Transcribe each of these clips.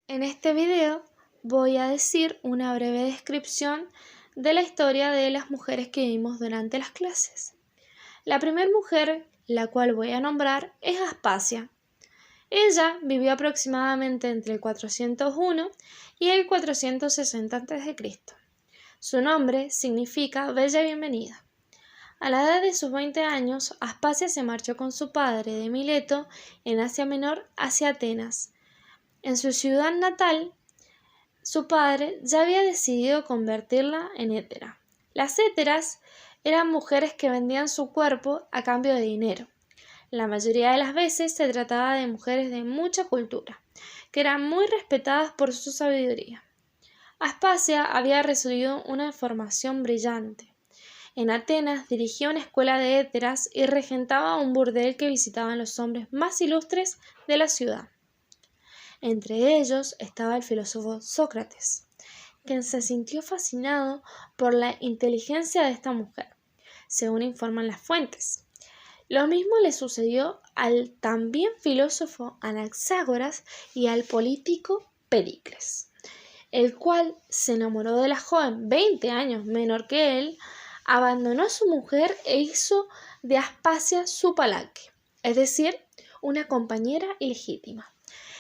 En este video voy a decir una breve descripción de la historia de las mujeres que vimos durante las clases. La primera mujer, la cual voy a nombrar, es Aspasia. Ella vivió aproximadamente entre el 401 y el 460 a.C. Su nombre significa Bella Bienvenida. A la edad de sus 20 años, Aspasia se marchó con su padre de Mileto en Asia Menor hacia Atenas. En su ciudad natal, su padre ya había decidido convertirla en hétera. Las héteras eran mujeres que vendían su cuerpo a cambio de dinero. La mayoría de las veces se trataba de mujeres de mucha cultura, que eran muy respetadas por su sabiduría. Aspasia había recibido una formación brillante. En Atenas dirigía una escuela de héteras y regentaba un burdel que visitaban los hombres más ilustres de la ciudad. Entre ellos estaba el filósofo Sócrates, quien se sintió fascinado por la inteligencia de esta mujer, según informan las fuentes. Lo mismo le sucedió al también filósofo Anaxágoras y al político Pericles, el cual se enamoró de la joven 20 años menor que él, abandonó a su mujer e hizo de Aspasia su palanque, es decir, una compañera ilegítima.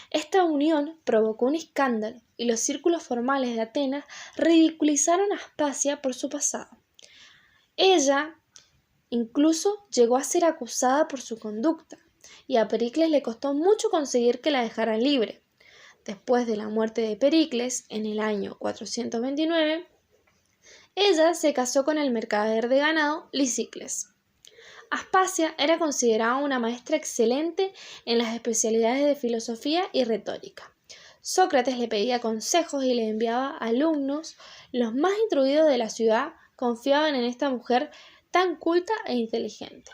Esta unión provocó un escándalo y los círculos formales de Atenas ridiculizaron a Aspasia por su pasado. Ella incluso llegó a ser acusada por su conducta y a Pericles le costó mucho conseguir que la dejaran libre. Después de la muerte de Pericles, en el año 429, ella se casó con el mercader de ganado Lisicles. Aspasia era considerada una maestra excelente en las especialidades de filosofía y retórica. Sócrates le pedía consejos y le enviaba alumnos. Los más instruidos de la ciudad confiaban en esta mujer tan culta e inteligente.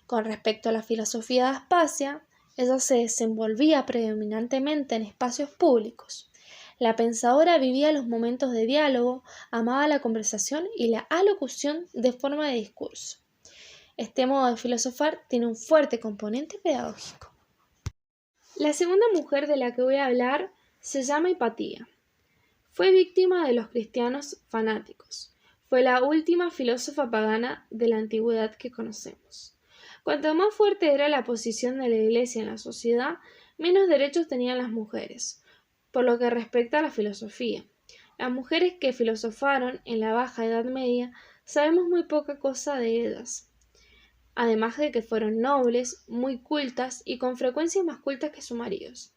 Con respecto a la filosofía de Aspasia, ella se desenvolvía predominantemente en espacios públicos. La pensadora vivía los momentos de diálogo, amaba la conversación y la alocución de forma de discurso. Este modo de filosofar tiene un fuerte componente pedagógico. La segunda mujer de la que voy a hablar se llama Hipatía. Fue víctima de los cristianos fanáticos. Fue la última filósofa pagana de la antigüedad que conocemos. Cuanto más fuerte era la posición de la Iglesia en la sociedad, menos derechos tenían las mujeres. Por lo que respecta a la filosofía, las mujeres que filosofaron en la Baja Edad Media sabemos muy poca cosa de ellas. Además de que fueron nobles, muy cultas y con frecuencia más cultas que sus maridos.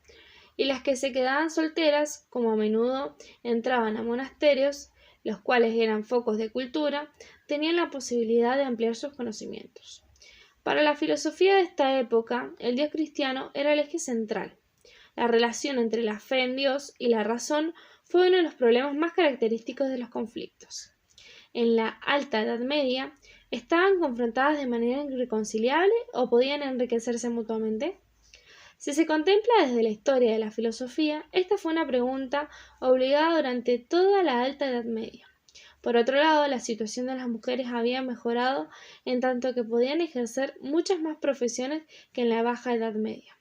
Y las que se quedaban solteras, como a menudo entraban a monasterios, los cuales eran focos de cultura, tenían la posibilidad de ampliar sus conocimientos. Para la filosofía de esta época, el Dios cristiano era el eje central. La relación entre la fe en Dios y la razón fue uno de los problemas más característicos de los conflictos. En la Alta Edad Media, ¿estaban confrontadas de manera irreconciliable o podían enriquecerse mutuamente? Si se contempla desde la historia de la filosofía, esta fue una pregunta obligada durante toda la Alta Edad Media. Por otro lado, la situación de las mujeres había mejorado en tanto que podían ejercer muchas más profesiones que en la Baja Edad Media.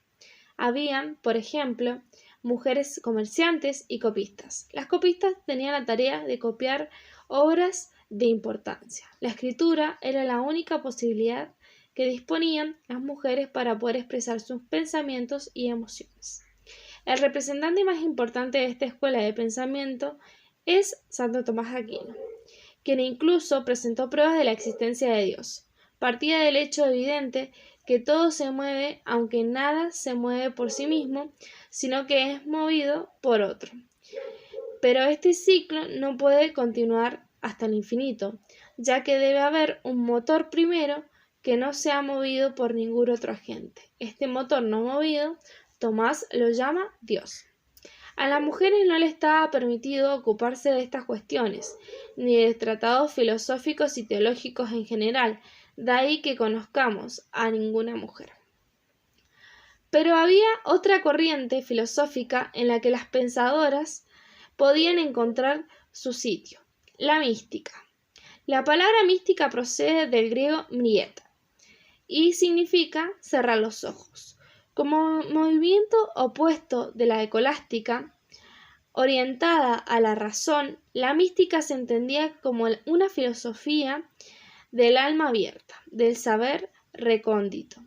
Habían, por ejemplo, mujeres comerciantes y copistas. Las copistas tenían la tarea de copiar obras de importancia. La escritura era la única posibilidad que disponían las mujeres para poder expresar sus pensamientos y emociones. El representante más importante de esta escuela de pensamiento es Santo Tomás de Aquino, quien incluso presentó pruebas de la existencia de Dios. Partía del hecho evidente que todo se mueve, aunque nada se mueve por sí mismo, sino que es movido por otro. Pero este ciclo no puede continuar hasta el infinito, ya que debe haber un motor primero que no sea movido por ningún otro agente. Este motor no movido, Tomás lo llama Dios. A las mujeres no les estaba permitido ocuparse de estas cuestiones, ni de tratados filosóficos y teológicos en general, de ahí que conozcamos a ninguna mujer. Pero había otra corriente filosófica en la que las pensadoras podían encontrar su sitio, la mística. La palabra mística procede del griego mrieta y significa cerrar los ojos. Como movimiento opuesto de la escolástica, Orientada a la razón, la mística se entendía como una filosofía del alma abierta, del saber recóndito,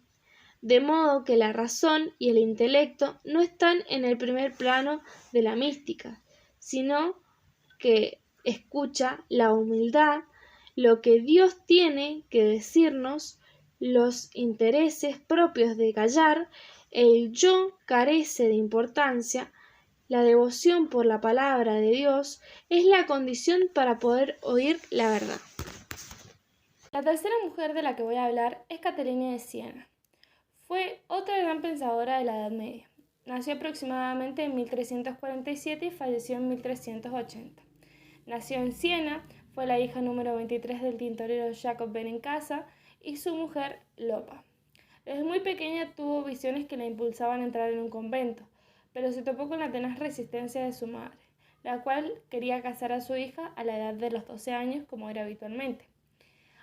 de modo que la razón y el intelecto no están en el primer plano de la mística, sino que escucha la humildad, lo que Dios tiene que decirnos, los intereses propios de callar, el yo carece de importancia, la devoción por la palabra de Dios es la condición para poder oír la verdad. La tercera mujer de la que voy a hablar es Caterina de Siena. Fue otra gran pensadora de la Edad Media. Nació aproximadamente en 1347 y falleció en 1380. Nació en Siena, fue la hija número 23 del tintorero Jacob Benincasa y su mujer Lopa. Desde muy pequeña tuvo visiones que la impulsaban a entrar en un convento, pero se topó con la tenaz resistencia de su madre, la cual quería casar a su hija a la edad de los 12 años como era habitualmente.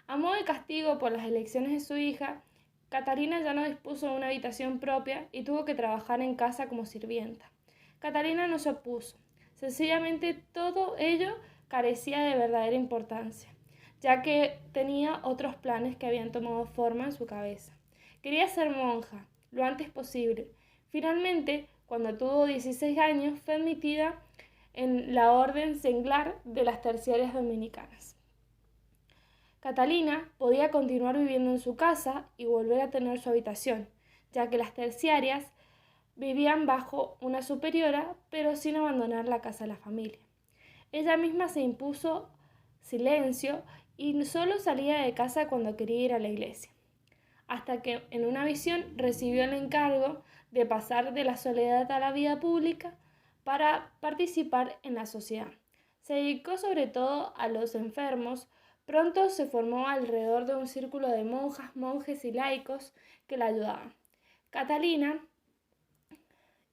A modo de castigo por las elecciones de su hija, Catarina ya no dispuso de una habitación propia y tuvo que trabajar en casa como sirvienta. Catarina no se opuso. Sencillamente todo ello carecía de verdadera importancia, ya que tenía otros planes que habían tomado forma en su cabeza. Quería ser monja, lo antes posible. Finalmente, cuando tuvo 16 años, fue admitida en la orden seglar de las terciarias dominicanas. Catalina podía continuar viviendo en su casa y volver a tener su habitación, ya que las terciarias vivían bajo una superiora, pero sin abandonar la casa de la familia. Ella misma se impuso silencio y solo salía de casa cuando quería ir a la iglesia, hasta que en una visión recibió el encargo de pasar de la soledad a la vida pública para participar en la sociedad. Se dedicó sobre todo a los enfermos. Pronto se formó alrededor de un círculo de monjas, monjes y laicos que la ayudaban. Catalina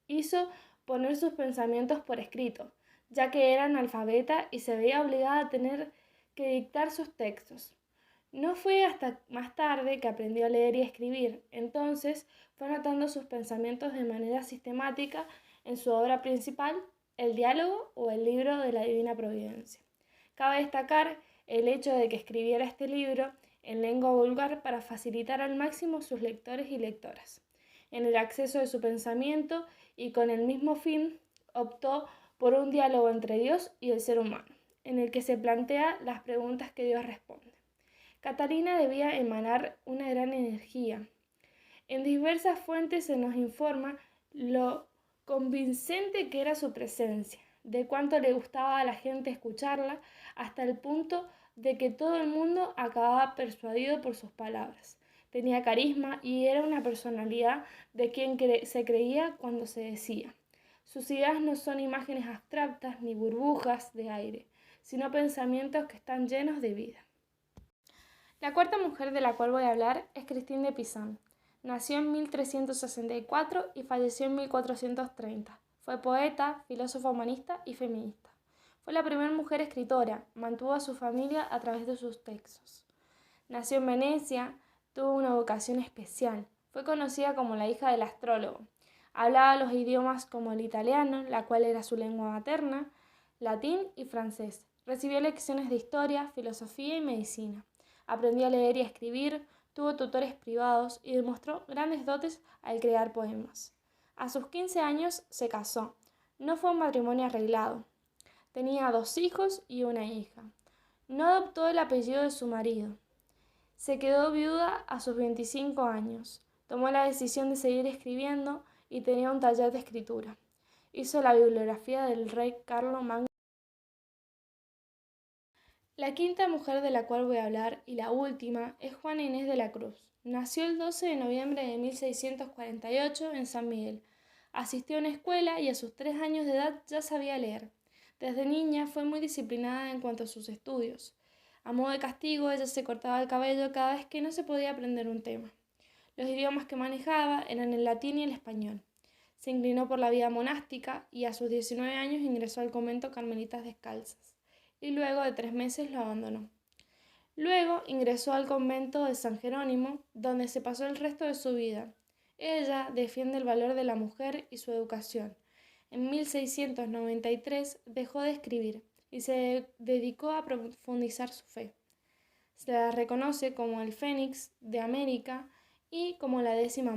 hizo poner sus pensamientos por escrito, ya que era analfabeta y se veía obligada a tener que dictar sus textos. No fue hasta más tarde que aprendió a leer y a escribir, entonces fue anotando sus pensamientos de manera sistemática en su obra principal, El Diálogo o el Libro de la Divina Providencia. Cabe destacar el hecho de que escribiera este libro en lengua vulgar para facilitar al máximo a sus lectores y lectoras en el acceso de su pensamiento y con el mismo fin optó por un diálogo entre Dios y el ser humano, en el que se plantea las preguntas que Dios responde. Catalina debía emanar una gran energía. En diversas fuentes se nos informa lo convincente que era su presencia, de cuánto le gustaba a la gente escucharla, hasta el punto de que todo el mundo acababa persuadido por sus palabras. Tenía carisma y era una personalidad de quien se creía cuando se decía. Sus ideas no son imágenes abstractas ni burbujas de aire, sino pensamientos que están llenos de vida. La cuarta mujer de la cual voy a hablar es Christine de Pizan. Nació en 1364 y falleció en 1430. Fue poeta, filósofa humanista y feminista. Fue la primera mujer escritora, mantuvo a su familia a través de sus textos. Nació en Venecia, tuvo una vocación especial. Fue conocida como la hija del astrólogo. Hablaba los idiomas como el italiano, la cual era su lengua materna, latín y francés. Recibió lecciones de historia, filosofía y medicina. Aprendió a leer y a escribir, tuvo tutores privados y demostró grandes dotes al crear poemas. A sus 15 años se casó. No fue un matrimonio arreglado. Tenía 2 hijos y una hija. No adoptó el apellido de su marido. Se quedó viuda a sus 25 años. Tomó la decisión de seguir escribiendo y tenía un taller de escritura. Hizo la bibliografía del rey Carlomagno. La quinta mujer de la cual voy a hablar, y la última, es Juana Inés de la Cruz. Nació el 12 de noviembre de 1648 en San Miguel. Asistió a una escuela y a sus 3 años de edad ya sabía leer. Desde niña fue muy disciplinada en cuanto a sus estudios. A modo de castigo, ella se cortaba el cabello cada vez que no se podía aprender un tema. Los idiomas que manejaba eran el latín y el español. Se inclinó por la vida monástica y a sus 19 años ingresó al convento Carmelitas Descalzas y luego de 3 meses lo abandonó. Luego ingresó al convento de San Jerónimo, donde se pasó el resto de su vida. Ella defiende el valor de la mujer y su educación. En 1693 dejó de escribir y se dedicó a profundizar su fe. Se la reconoce como el Fénix de América y como la 10ª